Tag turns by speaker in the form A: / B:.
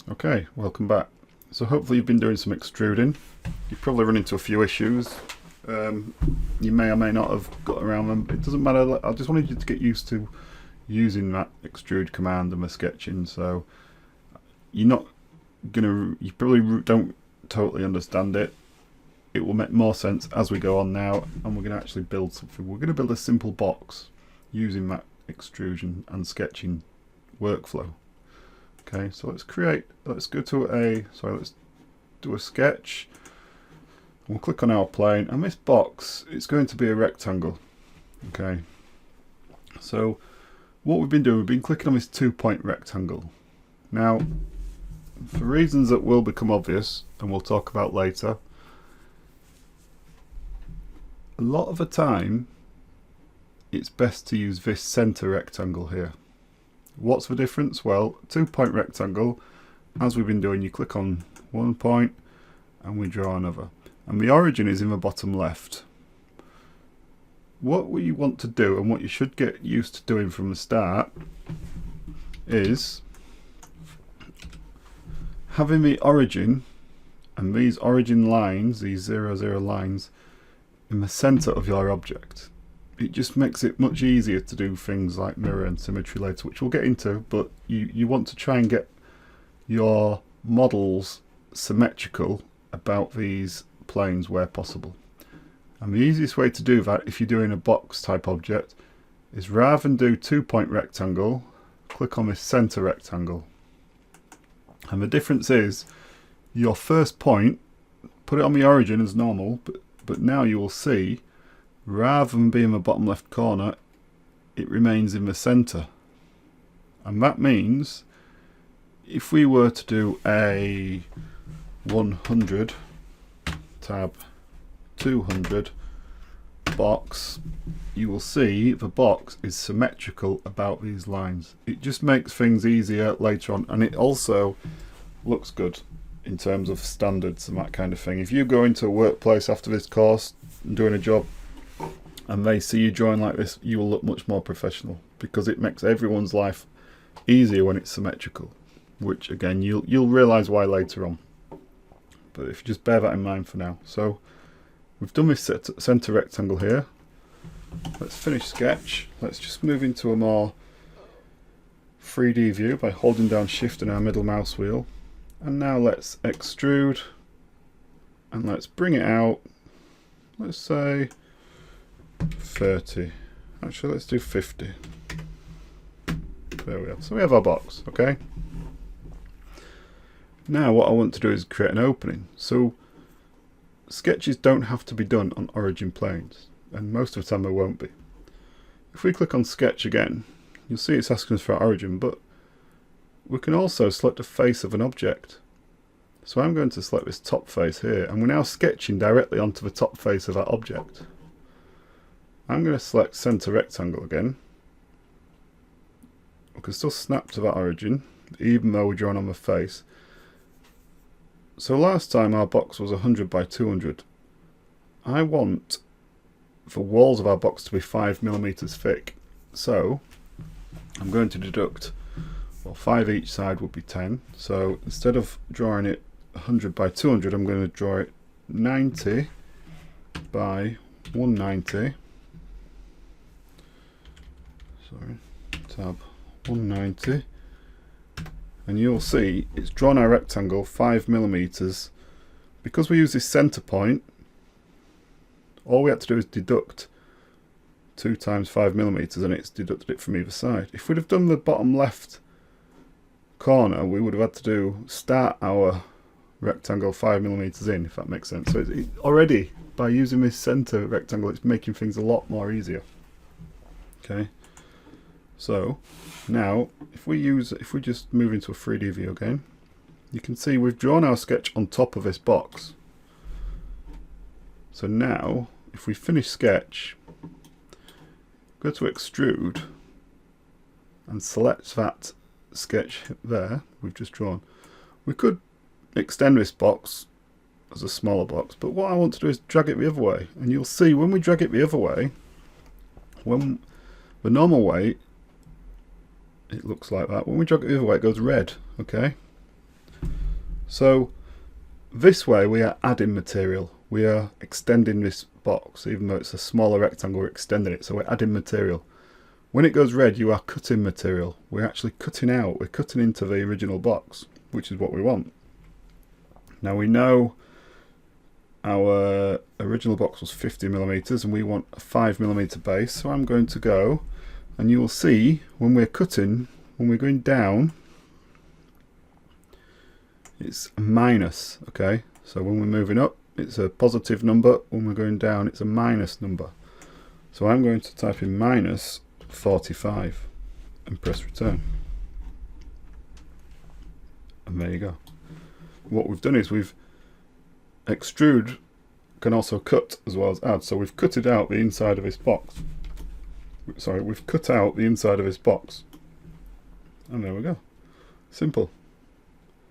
A: Okay, welcome back. So hopefully you've been doing some extruding. You've probably run into a few issues. You may or may not have got around them. It doesn't matter. I just wanted you to get used to using that extrude command and the sketching. So you're not gonna. You probably don't totally understand it. It will make more sense as we go on now, and we're going to actually build something. We're going to build a simple box using that extrusion and sketching workflow. Okay, so let's go to let's do a sketch. We'll click on our plane, and this box, it's going to be a rectangle. Okay, so what we've been doing, we've been clicking on this 2-point rectangle. Now, for reasons that will become obvious and we'll talk about later, a lot of the time it's best to use this center rectangle here. What's the difference? Well, 2-point rectangle, as we've been doing, you click on one point and we draw another, and the origin is in the bottom left. What we want to do, and what you should get used to doing from the start, is having the origin and these origin lines, these 0, 0 lines, in the center of your object. It just makes it much easier to do things like mirror and symmetry later, which we'll get into, but you want to try and get your models symmetrical about these planes where possible. And the easiest way to do that, if you're doing a box type object, is rather than do 2-point rectangle, click on this center rectangle. And the difference is, your first point, put it on the origin as normal, but now you will see, rather than being in the bottom left corner, it remains in the center. And that means if we were to do a 100 tab 200 box, you will see the box is symmetrical about these lines. It just makes things easier later on, and it also looks good in terms of standards and that kind of thing. If you go into a workplace after this course and doing a job and they see you drawing like this, you will look much more professional, because it makes everyone's life easier when it's symmetrical, which again you'll realize why later on, but if you just bear that in mind for now. So we've done this center rectangle here. Let's finish sketch. Let's just move into a more 3D view by holding down shift and our middle mouse wheel. And now let's extrude, and let's bring it out. Let's say 30. Actually, let's do 50. There we are. So we have our box, okay? Now what I want to do is create an opening. So sketches don't have to be done on origin planes, and most of the time they won't be. If we click on sketch again, you'll see it's asking us for our origin, but we can also select the face of an object. So I'm going to select this top face here, and we're now sketching directly onto the top face of that object. I'm going to select center rectangle again. We can still snap to that origin, even though we're drawing on the face. So last time our box was 100 by 200. I want the walls of our box to be 5mm thick. So I'm going to deduct, well, 5 each side would be 10. So instead of drawing it 100 by 200, I'm going to draw it 90 by 190. Sorry, tab 190. And you'll see it's drawn our rectangle 5mm. Because we use this center point, all we have to do is deduct 2 times 5mm, and it's deducted it from either side. If we'd have done the bottom left corner, we would have had to start our rectangle 5mm in, if that makes sense. So already, by using this center rectangle, it's making things a lot more easier. Okay. So now if we just move into a 3D view again, you can see we've drawn our sketch on top of this box. So now if we finish sketch, go to extrude and select that sketch there we've just drawn. We could extend this box as a smaller box, but what I want to do is drag it the other way, and you'll see when we drag it the other way, when the normal way it looks like that, when we drag it the other way it goes red, okay? So this way we are adding material. We are extending this box, even though it's a smaller rectangle, we're extending it, so we're adding material. When it goes red, you are cutting material. We're actually cutting out, we're cutting into the original box, which is what we want. Now we know our original box was 50mm and we want a 5mm base, so I'm going to go, and you will see when we're cutting, when we're going down, it's a minus, okay? So when we're moving up, it's a positive number. When we're going down, it's a minus number. So I'm going to type in minus 45 and press return. And there you go. What we've done is we've extrude can also cut as well as add. So we've cutted out the inside of this box. Sorry, we've cut out the inside of this box. And there we go. Simple.